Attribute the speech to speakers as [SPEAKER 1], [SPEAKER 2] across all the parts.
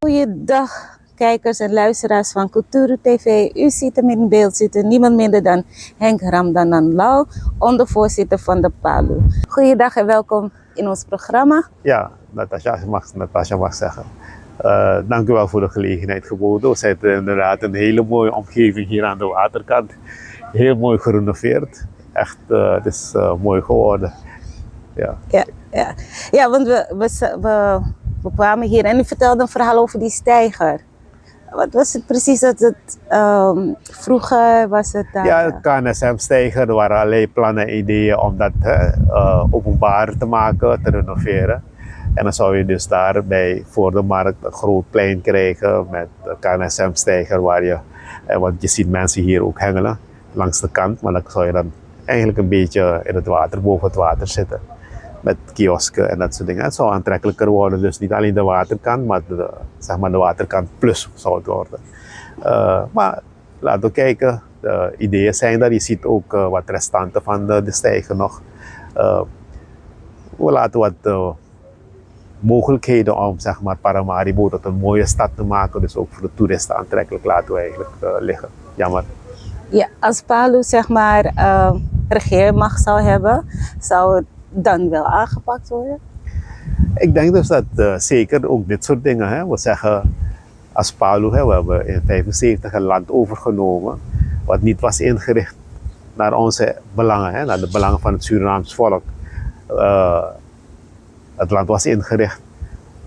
[SPEAKER 1] Goeiedag, kijkers en luisteraars van Kulturu TV. U ziet hem in beeld zitten, niemand minder dan Henk Ramdanan Lau, ondervoorzitter van de PALU. Goeiedag en welkom in ons programma.
[SPEAKER 2] Ja, Natasja mag zeggen. Dank u wel voor de gelegenheid geboden. We zitten inderdaad een hele mooie omgeving hier aan de waterkant. Heel mooi gerenoveerd. Echt, het is mooi geworden.
[SPEAKER 1] Ja, want we kwamen hier en u vertelde een verhaal over die steiger. Wat was het precies? Vroeger was het daar...
[SPEAKER 2] Ja, het KNSM-steiger. Er waren allerlei plannen, ideeën om dat openbaar te maken, te renoveren. En dan zou je dus daar voor de markt een groot plein krijgen met de KNSM-steiger waar want je ziet mensen hier ook hengelen langs de kant. Maar dan zou je dan eigenlijk een beetje in het water, boven het water zitten. Met kiosken en dat soort dingen. Het zou aantrekkelijker worden, dus niet alleen de waterkant, maar de waterkant plus zou het worden. Maar laten we kijken, de ideeën zijn daar. Je ziet ook wat restanten van de steiger nog. We laten wat mogelijkheden om Paramaribo tot een mooie stad te maken, dus ook voor de toeristen aantrekkelijk laten we eigenlijk liggen. Jammer.
[SPEAKER 1] Ja, als PALU regeermacht zou hebben, zou het dan wel aangepakt worden?
[SPEAKER 2] Ik denk dus dat zeker ook dit soort dingen, hè, we zeggen als PALU, we hebben in 1975 een land overgenomen wat niet was ingericht naar onze belangen, hè, naar de belangen van het Surinaams volk. Het land was ingericht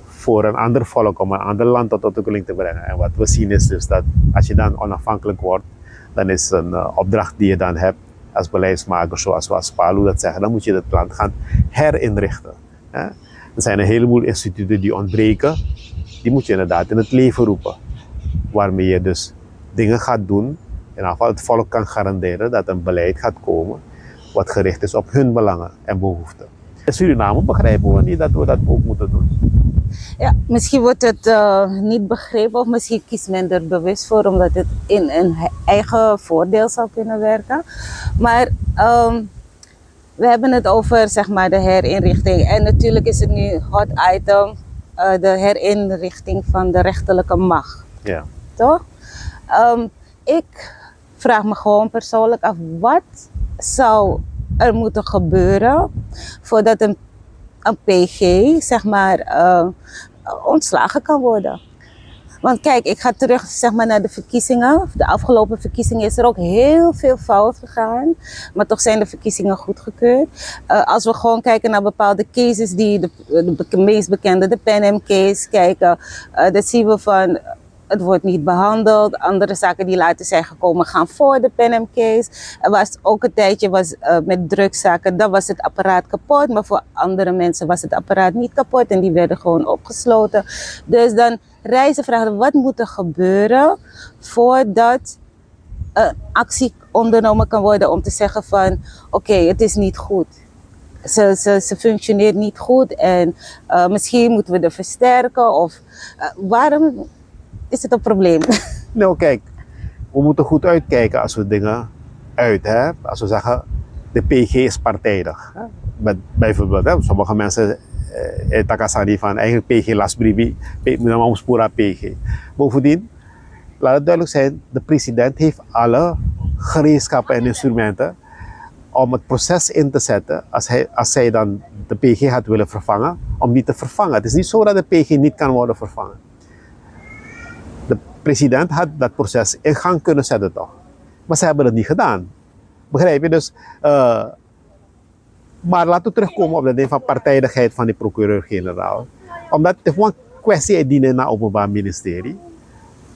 [SPEAKER 2] voor een ander volk, om een ander land tot ontwikkeling te brengen. En wat we zien is dus dat als je dan onafhankelijk wordt, dan is een opdracht die je dan hebt als beleidsmaker, zoals we als PALU dat zeggen, dan moet je het land gaan herinrichten. Hè? Er zijn een heleboel instituten die ontbreken, die moet je inderdaad in het leven roepen. Waarmee je dus dingen gaat doen, in ieder geval het volk kan garanderen dat een beleid gaat komen wat gericht is op hun belangen en behoeften. In Suriname begrijpen we niet dat we dat ook moeten doen.
[SPEAKER 1] Ja, misschien wordt het niet begrepen of misschien kiest men er bewust voor omdat het in een eigen voordeel zou kunnen werken. Maar we hebben het over de herinrichting en natuurlijk is het nu hot item de herinrichting van de rechterlijke macht.
[SPEAKER 2] Ja.
[SPEAKER 1] Toch? Ik vraag me gewoon persoonlijk af, wat zou er moeten gebeuren voordat een PG ontslagen kan worden. Want kijk, ik ga terug naar de verkiezingen. De afgelopen verkiezingen is er ook heel veel fout gegaan. Maar toch zijn de verkiezingen goedgekeurd. Als we gewoon kijken naar bepaalde cases die de meest bekende, de Pan-Am case, kijken. Dan zien we van, het wordt niet behandeld. Andere zaken die later zijn gekomen gaan voor de Pan-Am case. Er was ook een tijdje met drugszaken, dan was het apparaat kapot. Maar voor andere mensen was het apparaat niet kapot en die werden gewoon opgesloten. Dus dan reizen vragen, wat moet er gebeuren voordat actie ondernomen kan worden om te zeggen van oké, het is niet goed. Ze functioneert niet goed en misschien moeten we er versterken of waarom is het een probleem?
[SPEAKER 2] Nou kijk, we moeten goed uitkijken als we dingen als we zeggen, de PG is partijdig. Met bijvoorbeeld, sommige mensen takasari van eigenlijk PG lasbribi, pura PG. Bovendien, laat het duidelijk zijn, de president heeft alle gereedschappen en instrumenten om het proces in te zetten als zij dan de PG had willen vervangen, om die te vervangen. Het is niet zo dat de PG niet kan worden vervangen. De president had dat proces in gang kunnen zetten toch. Maar ze hebben het niet gedaan. Begrijp je? Dus, maar laten we terugkomen op dat ding van partijdigheid van die procureur-generaal. Omdat het gewoon een kwestie is die naar het Openbaar Ministerie.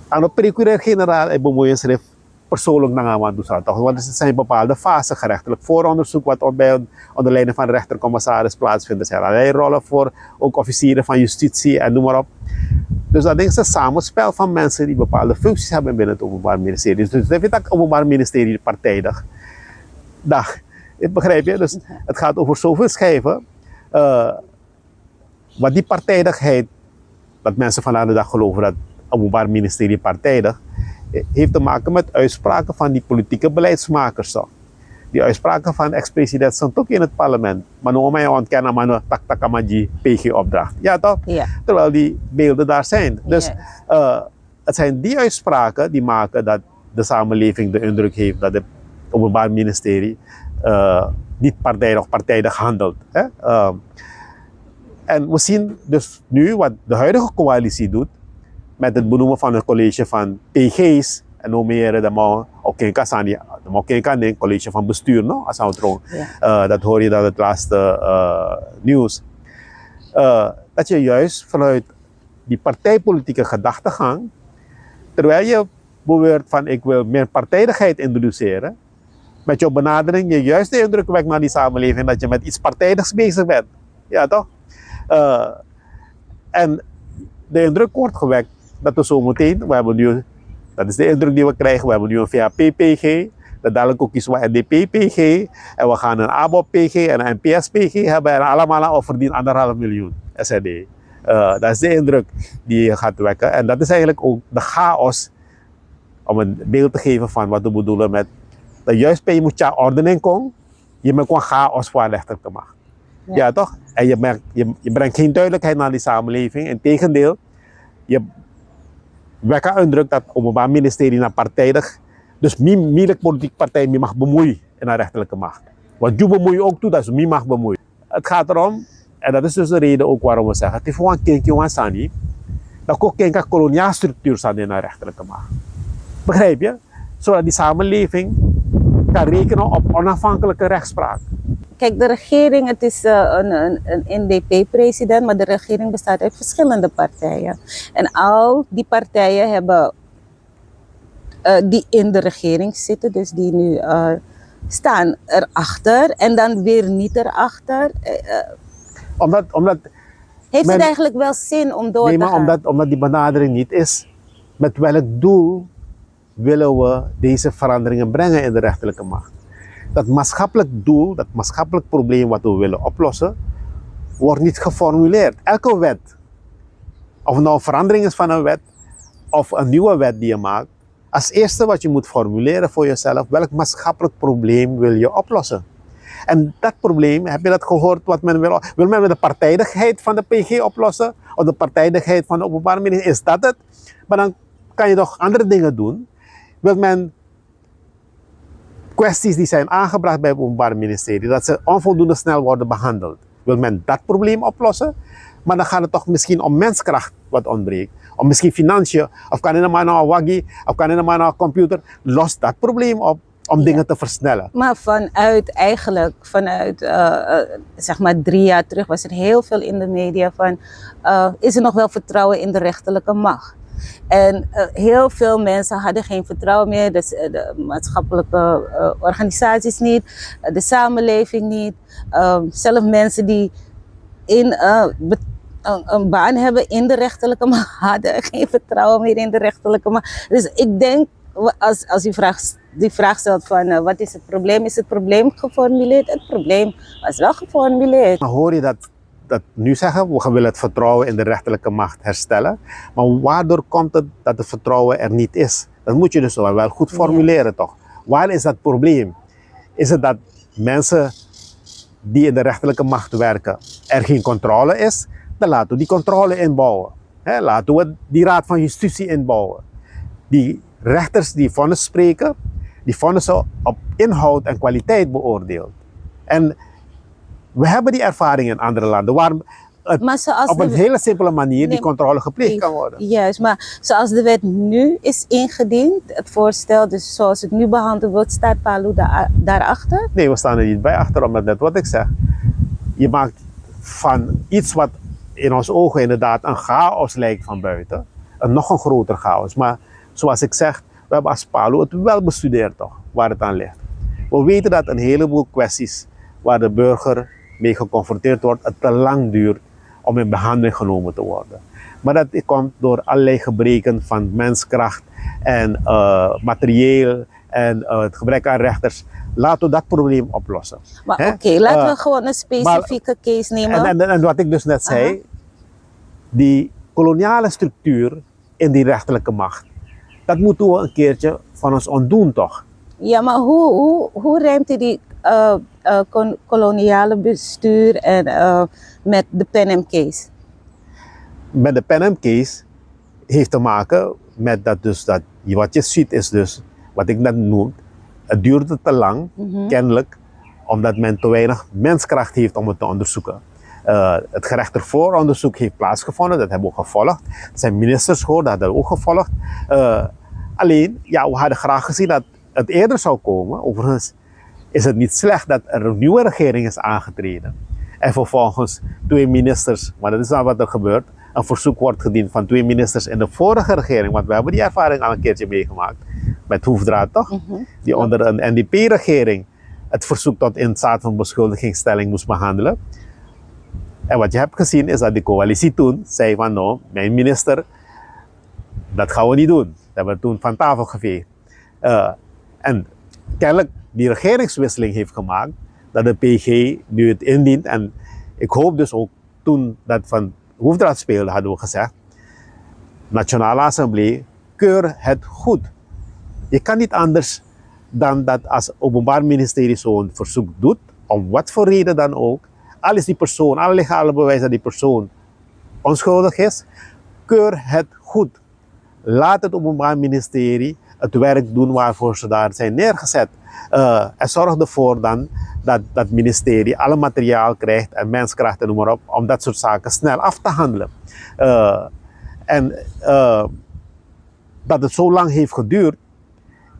[SPEAKER 2] En de procureur-generaal bemoeien zich persoonlijk naar toch? Want er zijn bepaalde fasen gerechtelijk vooronderzoek wat onder leiding van de rechtercommissaris plaatsvindt. Er zijn allerlei rollen voor, ook officieren van justitie en noem maar op. Dus dat is een samenspel van mensen die bepaalde functies hebben binnen het Openbaar Ministerie. Dus dat vindt het Openbaar Ministerie partijdig. Begrijp je? Dus het gaat over zoveel schijven. Maar die partijdigheid, dat mensen vandaag de dag geloven dat het Openbaar Ministerie partijdig, heeft te maken met uitspraken van die politieke beleidsmakers. Zo. Die uitspraken van ex-president stond ook in het parlement. Maar nu mij ontkennen maar nu tak-takamaji PG-opdracht. Ja toch?
[SPEAKER 1] Ja.
[SPEAKER 2] Terwijl die beelden daar zijn. Dus
[SPEAKER 1] Yes.
[SPEAKER 2] het zijn die uitspraken die maken dat de samenleving de indruk heeft dat het Openbaar Ministerie niet partijdig handelt. Hè? En we zien dus nu wat de huidige coalitie doet met het benoemen van een college van PG's en nog meer de college van bestuur, no? Als
[SPEAKER 1] Ja.
[SPEAKER 2] dat hoor je dan het laatste nieuws. Dat je juist vanuit die partijpolitieke gedachtegang, terwijl je beweert van ik wil meer partijdigheid introduceren, met jouw benadering je juist de indruk wekt naar die samenleving dat je met iets partijdigs bezig bent. Ja toch? En de indruk wordt gewekt dat we zo meteen, we hebben nu, dat is de indruk die we krijgen, we hebben nu een VHP-PG, dat dadelijk ook kiezen we NDP-PG, en we gaan een ABOP-PG en een NPS-PG hebben en allemaal verdienen 1,5 miljoen SRD. Dat is de indruk die je gaat wekken en dat is eigenlijk ook de chaos, om een beeld te geven van wat we bedoelen met dat juist bij je moet je ordening komen, je moet gewoon chaos voor rechterlijke macht. Ja toch? En je brengt geen duidelijkheid naar die samenleving. Integendeel, je wekt een indruk dat het Openbaar Ministerie naar partijdig, dus niet politieke partij meer mag bemoeien in de rechterlijke macht. Wat je bemoeit ook toe, dat is niet mag bemoeien. Het gaat erom, en dat is dus de reden ook waarom we zeggen, het is gewoon een sani, dat ook geen koloniale structuur staat in de rechterlijke macht. Begrijp je? Zodat die samenleving kan rekenen op onafhankelijke rechtspraak.
[SPEAKER 1] Kijk, de regering, het is een NDP-president, maar de regering bestaat uit verschillende partijen. En al die partijen hebben die in de regering zitten, dus die nu staan erachter en dan weer niet erachter.
[SPEAKER 2] Omdat
[SPEAKER 1] Heeft het eigenlijk wel zin om door te gaan?
[SPEAKER 2] Omdat die benadering niet is, met welk doel willen we deze veranderingen brengen in de rechterlijke macht. Dat maatschappelijk doel, dat maatschappelijk probleem wat we willen oplossen, wordt niet geformuleerd. Elke wet, of het nou een verandering is van een wet, of een nieuwe wet die je maakt, als eerste wat je moet formuleren voor jezelf, welk maatschappelijk probleem wil je oplossen? En dat probleem, heb je dat gehoord, wat men wil? Wil men met de partijdigheid van de PG oplossen? Of de partijdigheid van de Openbaar Ministerie? Is dat het? Maar dan kan je toch andere dingen doen. Wil men kwesties die zijn aangebracht bij het Openbaar Ministerie, dat ze onvoldoende snel worden behandeld? Wil men dat probleem oplossen? Maar dan gaat het toch misschien om menskracht wat ontbreekt. Of misschien financiën, of kan je maar naar een waggie, of kan je maar naar een computer. Los dat probleem op om dingen te versnellen.
[SPEAKER 1] Maar vanuit zeg maar 3 jaar terug was er heel veel in de media van, is er nog wel vertrouwen in de rechterlijke macht? En heel veel mensen hadden geen vertrouwen meer, dus de maatschappelijke organisaties niet, de samenleving niet. Zelfs mensen die een baan hebben in de rechterlijke macht hadden geen vertrouwen meer in de rechterlijke macht. Dus ik denk, als u die vraag stelt van wat is het probleem? Is het probleem geformuleerd? Het probleem was wel geformuleerd.
[SPEAKER 2] Dan hoor je dat nu zeggen, we willen het vertrouwen in de rechterlijke macht herstellen. Maar waardoor komt het dat het vertrouwen er niet is? Dat moet je dus wel goed formuleren toch? Waar is dat probleem? Is het dat mensen die in de rechterlijke macht werken, er geen controle is? Dan laten we die controle inbouwen. Laten we die raad van justitie inbouwen. Die rechters die vonnis spreken, die vonnissen op inhoud en kwaliteit beoordeelt. En we hebben die ervaring in andere landen waar op een hele simpele manier die controle gepleegd kan worden.
[SPEAKER 1] Juist, maar zoals de wet nu is ingediend, het voorstel, dus zoals het nu behandeld wordt, staat Palu daarachter?
[SPEAKER 2] Nee, we staan er niet bij achter, omdat net wat ik zeg. Je maakt van iets wat in ons ogen inderdaad een chaos lijkt van buiten, nog een groter chaos. Maar zoals ik zeg, we hebben als Palu het wel bestudeerd toch, waar het aan ligt. We weten dat een heleboel kwesties waar de burger mee geconfronteerd wordt, het te lang duurt om in behandeling genomen te worden. Maar dat komt door allerlei gebreken van menskracht en materieel en het gebrek aan rechters. Laten we dat probleem oplossen.
[SPEAKER 1] Maar oké, laten we gewoon een specifieke case nemen.
[SPEAKER 2] En wat ik dus net zei, die koloniale structuur in die rechterlijke macht, dat moeten we een keertje van ons ontdoen toch?
[SPEAKER 1] Ja, maar hoe ruimt u die koloniale bestuur en met de Pan Am case?
[SPEAKER 2] Met de Pan Am case heeft te maken met dat dus dat wat je ziet is dus wat ik net noem. Het duurde te lang, kennelijk, omdat men te weinig menskracht heeft om het te onderzoeken. Het gerecht onderzoek heeft plaatsgevonden, dat hebben we ook gevolgd. Er zijn ministers gehoord, dat hebben we ook gevolgd. Alleen, ja, we hadden graag gezien dat het eerder zou komen. Overigens is het niet slecht dat er een nieuwe regering is aangetreden. En vervolgens 2 ministers, maar dat is nou wat er gebeurt, een verzoek wordt gediend van 2 ministers in de vorige regering. Want we hebben die ervaring al een keertje meegemaakt. Met Hoefdraad toch? Die onder een NDP-regering het verzoek tot in staat van beschuldigingsstelling moest behandelen. En wat je hebt gezien is dat de coalitie toen zei van nou, mijn minister, dat gaan we niet doen. Dat hebben we toen van tafel geveegd. En kennelijk die regeringswisseling heeft gemaakt dat de PG nu het indient. En ik hoop dus ook toen dat van Hoefdraad speelde, hadden we gezegd, Nationale Assemblée, keur het goed. Je kan niet anders dan dat als het Openbaar Ministerie zo'n verzoek doet, om wat voor reden dan ook, al is die persoon, alle legale bewijs dat die persoon onschuldig is, keur het goed. Laat het Openbaar Ministerie het werk doen waarvoor ze daar zijn neergezet. En zorg ervoor dan dat dat ministerie alle materiaal krijgt en menskracht en noem maar op, om dat soort zaken snel af te handelen. Dat het zo lang heeft geduurd,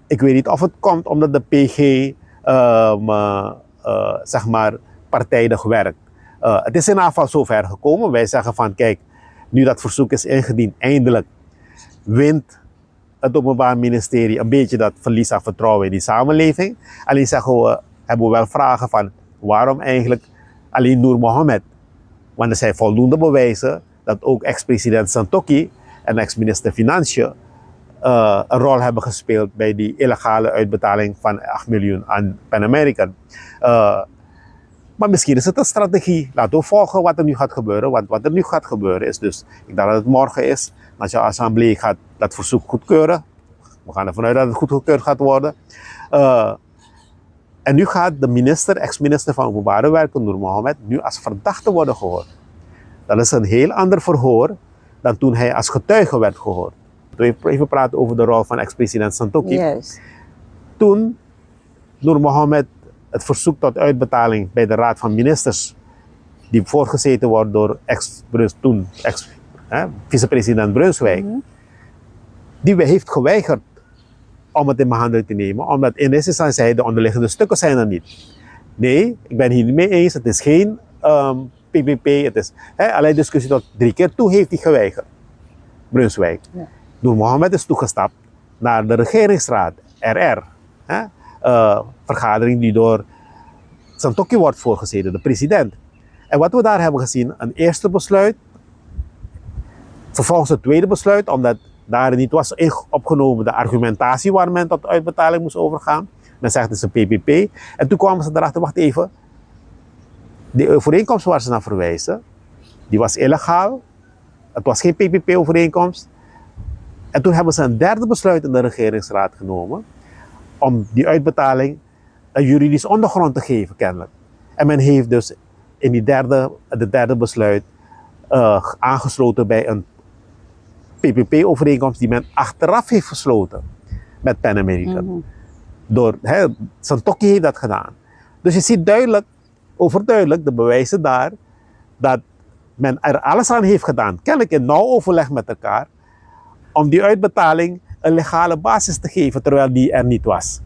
[SPEAKER 2] ik weet niet of het komt omdat de PG zeg maar partijdig werkt. Het is in ieder geval zover gekomen. Wij zeggen van kijk, nu dat verzoek is ingediend, eindelijk wint het Openbaar Ministerie een beetje dat verlies aan vertrouwen in die samenleving. Alleen hebben we wel vragen van waarom eigenlijk alleen Noor Mohammed? Want er zijn voldoende bewijzen dat ook ex-president Santokhi en ex-minister Financiën een rol hebben gespeeld bij die illegale uitbetaling van 8 miljoen aan Pan American. Maar misschien is het een strategie. Laten we volgen wat er nu gaat gebeuren. Want wat er nu gaat gebeuren is dus, ik denk dat het morgen is, als de Assemblée gaat dat verzoek goedkeuren. We gaan ervan uit dat het goedgekeurd gaat worden. En nu gaat de minister, ex-minister van Openbare Werken, Noor Mohammed, nu als verdachte worden gehoord. Dat is een heel ander verhoor dan toen hij als getuige werd gehoord. Toen we even praten over de rol van ex-president Santokhi.
[SPEAKER 1] Juist.
[SPEAKER 2] Toen Noor Mohammed het verzoek tot uitbetaling bij de Raad van Ministers, die voorgezeten wordt door vicepresident Brunswijk, die heeft geweigerd om het in behandeling te nemen, omdat in eerste instantie zei de onderliggende stukken zijn er niet. Nee, ik ben hier niet mee eens, het is geen PPP, het is allerlei discussie tot 3 keer toe heeft hij geweigerd, Brunswijk. Ja. Noor Mohammed is toegestapt naar de regeringsraad, RR. Vergadering die door Santokhi wordt voorgezeten, de president. En wat we daar hebben gezien, een eerste besluit, vervolgens het tweede besluit, omdat daar niet was opgenomen de argumentatie waar men tot uitbetaling moest overgaan. Men zegt het is een PPP. En toen kwamen ze erachter, wacht even, de overeenkomst waar ze naar verwijzen, die was illegaal. Het was geen PPP-overeenkomst. En toen hebben ze een derde besluit in de regeringsraad genomen om die uitbetaling een juridisch ondergrond te geven, kennelijk. En men heeft dus in de derde besluit aangesloten bij een PPP-overeenkomst die men achteraf heeft gesloten met Pan American. Santokhi heeft dat gedaan. Dus je ziet overduidelijk de bewijzen daar dat men er alles aan heeft gedaan, kennelijk in nauw overleg met elkaar, om die uitbetaling een legale basis te geven, terwijl die er niet was.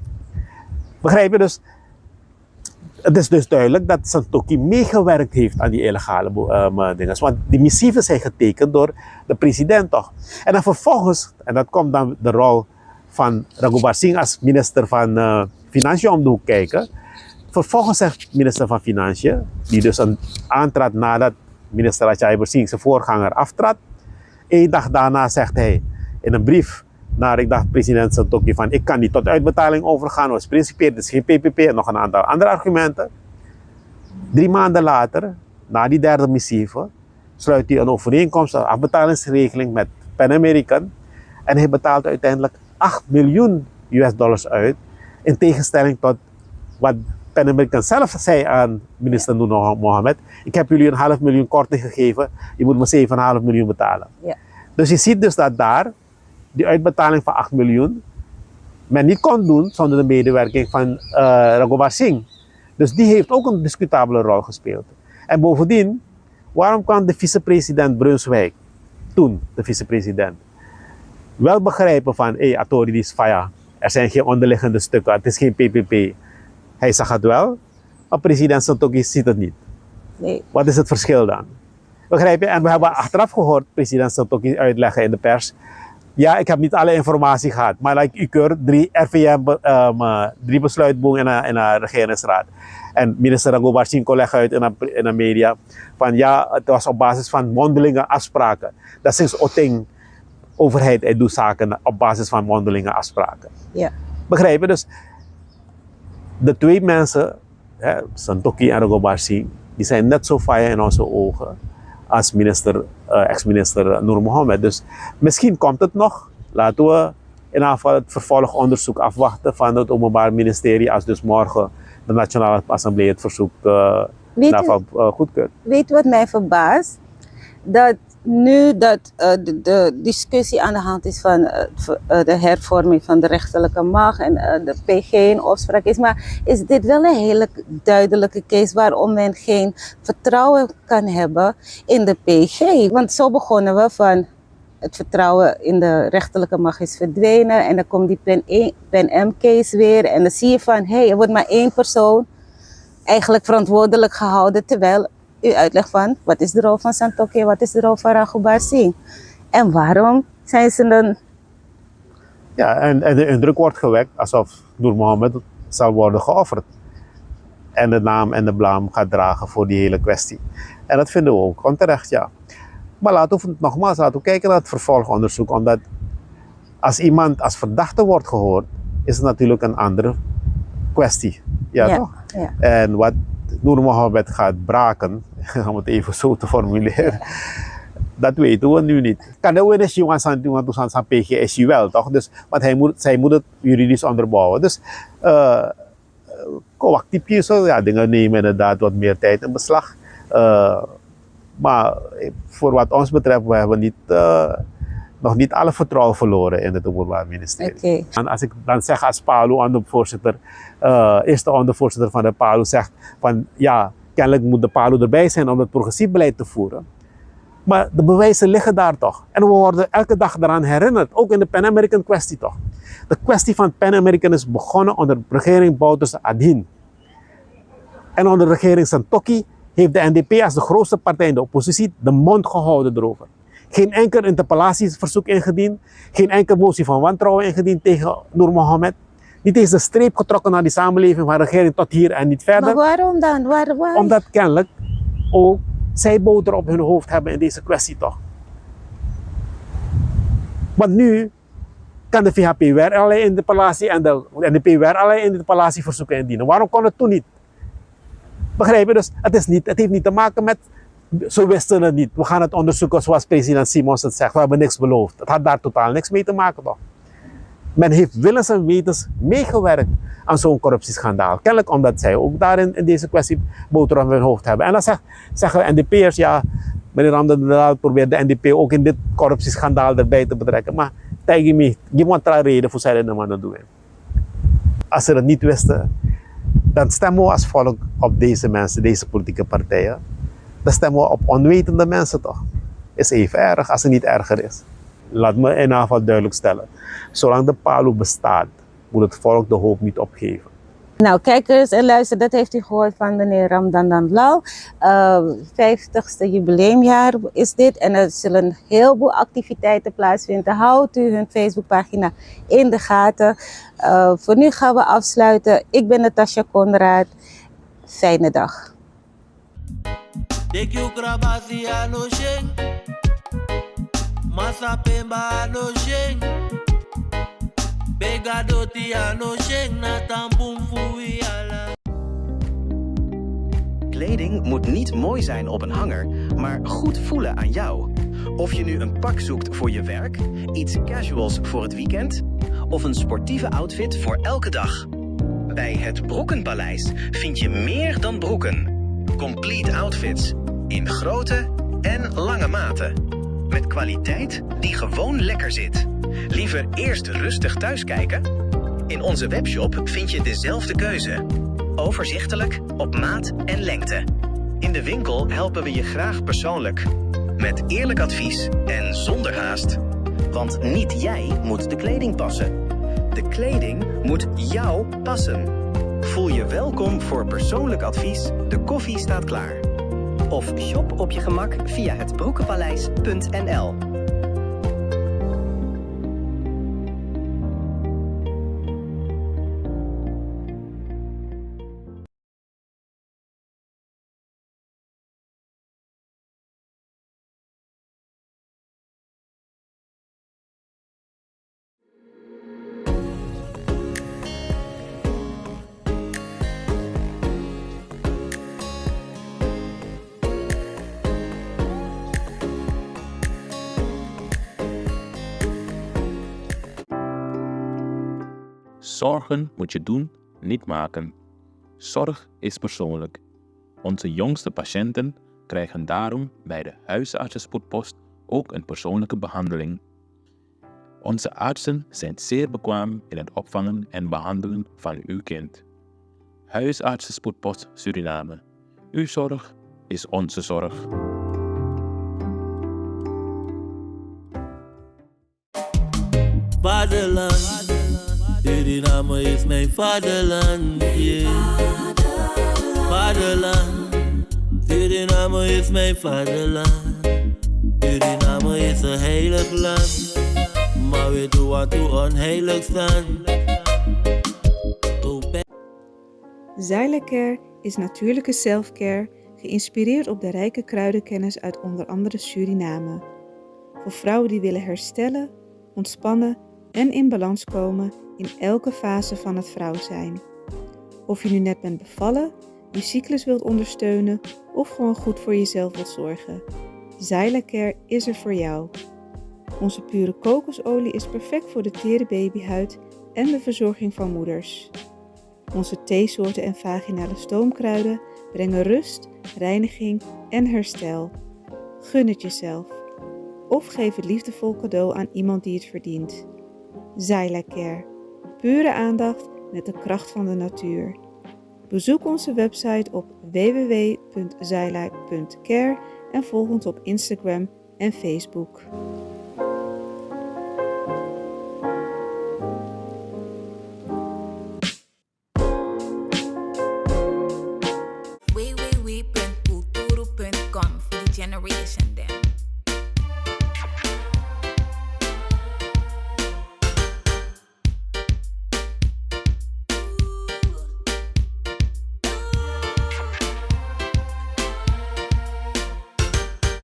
[SPEAKER 2] Begrijp je dus? Het is dus duidelijk dat Santokhi meegewerkt heeft aan die illegale dingen. Want die missieven zijn getekend door de president toch. En dan vervolgens, en dat komt dan de rol van Raghubar Singh als minister van Financiën om de hoek kijken. Vervolgens zegt minister van Financiën, die dus aantrad nadat minister Raghubar Singh zijn voorganger aftrad. 1 dag daarna zegt hij in een brief naar, president Santokhi van ik kan niet tot uitbetaling overgaan, was principieel, het is geen PPP en nog een aantal andere argumenten. 3 maanden later, na die derde missieve, sluit hij een overeenkomst, een afbetalingsregeling met Pan American en hij betaalt uiteindelijk $8 miljoen uit, in tegenstelling tot wat Pan American zelf zei aan minister Noor Mohammed, ik heb jullie $500.000 korting gegeven, je moet me $7,5 miljoen betalen.
[SPEAKER 1] Ja.
[SPEAKER 2] Dus je ziet dus dat daar die uitbetaling van $8 miljoen men niet kon doen zonder de medewerking van Raghubar Singh. Dus die heeft ook een discutabele rol gespeeld. En bovendien, waarom kan de vicepresident Brunswijk, toen de vicepresident, wel begrijpen van, Atori is faya, er zijn geen onderliggende stukken, het is geen PPP. Hij zag het wel, maar president Santokhi ziet het niet.
[SPEAKER 1] Nee.
[SPEAKER 2] Wat is het verschil dan? Begrijp je? En we hebben achteraf gehoord president Santokhi uitleggen in de pers. Ja, ik heb niet alle informatie gehad, maar like, u keurt 3 RVM, 3 besluitboeken in een regeringsraad. En minister Raghubar Singh legde uit in de media van ja, het was op basis van mondelinge afspraken. Dat sinds Otting overheid doet zaken op basis van mondelinge afspraken.
[SPEAKER 1] Ja.
[SPEAKER 2] Begrijp je? Dus de twee mensen, Santokhi en Raghubar Singh, die zijn net zo faya in onze ogen als ex-minister Noor Mohammed. Dus misschien komt het nog. Laten we in ieder geval het vervolgonderzoek afwachten van het Openbaar Ministerie als dus morgen de Nationale Assemblée het verzoek goedkeurt.
[SPEAKER 1] Weet je wat mij verbaast? Dat nu dat de discussie aan de hand is van de hervorming van de rechterlijke macht en de PG in opspraak is, maar is dit wel een hele duidelijke case waarom men geen vertrouwen kan hebben in de PG? Want zo begonnen we van het vertrouwen in de rechterlijke macht is verdwenen en dan komt die Pen-M-case weer en dan zie je van er wordt maar 1 persoon eigenlijk verantwoordelijk gehouden, terwijl u uitlegt van wat is de rol van Santokhi, wat is de rol van Raghubar Singh en waarom zijn ze dan...
[SPEAKER 2] Ja, en de indruk wordt gewekt alsof Noor Mohammed zal worden geofferd en de naam en de blaam gaat dragen voor die hele kwestie. En dat vinden we ook onterecht, ja. Maar laten we kijken naar het vervolgonderzoek, omdat als iemand als verdachte wordt gehoord, is het natuurlijk een andere kwestie. Ja, toch?
[SPEAKER 1] Ja.
[SPEAKER 2] En wat Noor Mohammed gaat braken, om het even zo te formuleren, dat weten we nu niet. Kan de winnaars jongens aan PGS wel, toch? Dus, want zij moet het juridisch onderbouwen. Dus coactief zo, ja, dingen nemen inderdaad wat meer tijd in beslag. Maar voor wat ons betreft, we hebben nog niet alle vertrouwen verloren in het Openbaar Ministerie.
[SPEAKER 1] Okay.
[SPEAKER 2] En als ik dan zeg als PALU ondervoorzitter, eerste ondervoorzitter van de PALU zegt van ja, kennelijk moet de PALU erbij zijn om het progressief beleid te voeren. Maar de bewijzen liggen daar toch. En we worden elke dag eraan herinnerd, ook in de Pan American kwestie toch. De kwestie van Pan American is begonnen onder de regering Bouterse Adhin. En onder de regering Santokhi heeft de NDP als de grootste partij in de oppositie de mond gehouden erover. Geen enkel interpellatieverzoek ingediend, geen enkele motie van wantrouwen ingediend tegen Noor Mohammed. Niet eens de streep getrokken naar die samenleving van de regering tot hier en niet verder.
[SPEAKER 1] Maar waarom dan? Waarom?
[SPEAKER 2] Omdat kennelijk ook zij boter op hun hoofd hebben in deze kwestie toch. Want nu kan de VHP weer allerlei interpellatie en de NDP weer allerlei interpellatieverzoeken indienen. Waarom kon het toen niet? Begrijp je? Dus het heeft niet te maken met, zo wisten we het niet. We gaan het onderzoeken zoals president Simons het zegt. We hebben niks beloofd. Het had daar totaal niks mee te maken toch. Men heeft willens en wetens meegewerkt aan zo'n corruptieschandaal. Kennelijk omdat zij ook daarin in deze kwestie boter op hun hoofd hebben. En dan zeggen de NDP'ers, ja, meneer Ramdan probeert de NDP ook in dit corruptieschandaal erbij te betrekken. Maar tegen me, je moet er reden voor zij de mannen doen. Als ze het niet wisten, dan stemmen we als volk op deze mensen, deze politieke partijen. Dan stemmen we op onwetende mensen toch. Is even erg als het niet erger is. Laat me in ieder geval duidelijk stellen. Zolang de PALU bestaat, moet het volk de hoop niet opgeven.
[SPEAKER 1] Nou, kijkers en luister, dat heeft u gehoord van meneer Ramdan Lau. 50ste jubileumjaar is dit en er zullen een heleboel activiteiten plaatsvinden. Houdt u hun Facebookpagina in de gaten. Voor nu gaan we afsluiten. Ik ben Natasja Conrad. Fijne dag.
[SPEAKER 3] Kleding moet niet mooi zijn op een hanger, maar goed voelen aan jou. Of je nu een pak zoekt voor je werk, iets casuals voor het weekend of een sportieve outfit voor elke dag. Bij het Broekenpaleis vind je meer dan broeken. Complete outfits in grote en lange maten. Met kwaliteit die gewoon lekker zit. Liever eerst rustig thuiskijken? In onze webshop vind je dezelfde keuze. Overzichtelijk, op maat en lengte. In de winkel helpen we je graag persoonlijk. Met eerlijk advies en zonder haast. Want niet jij moet de kleding passen. De kleding moet jou passen. Voel je welkom voor persoonlijk advies. De koffie staat klaar.
[SPEAKER 4] Of shop op je gemak via hetbroekenpaleis.nl.
[SPEAKER 5] Zorgen moet je doen, niet maken. Zorg is persoonlijk. Onze jongste patiënten krijgen daarom bij de huisartsenspoedpost ook een persoonlijke behandeling. Onze artsen zijn zeer bekwaam in het opvangen en behandelen van uw kind. Huisartsenspoedpost Suriname. Uw zorg is onze zorg.
[SPEAKER 6] Vaderland, Suriname is mijn vaderland, yeah. Vaderland, Suriname is mijn vaderland. Suriname is een heilig land, maar we doen wat toe onheilig staan.
[SPEAKER 7] Zylecare is natuurlijke selfcare, geïnspireerd op de rijke kruidenkennis uit onder andere Suriname. Voor vrouwen die willen herstellen, ontspannen en in balans komen in elke fase van het vrouw zijn. Of je nu net bent bevallen, je cyclus wilt ondersteunen of gewoon goed voor jezelf wilt zorgen. Zylecare is er voor jou. Onze pure kokosolie is perfect voor de tere babyhuid en de verzorging van moeders. Onze theesoorten en vaginale stoomkruiden brengen rust, reiniging en herstel. Gun het jezelf. Of geef het liefdevol cadeau aan iemand die het verdient. Zylecare. Pure aandacht met de kracht van de natuur. Bezoek onze website op www.zyla.care en volg ons op Instagram en Facebook.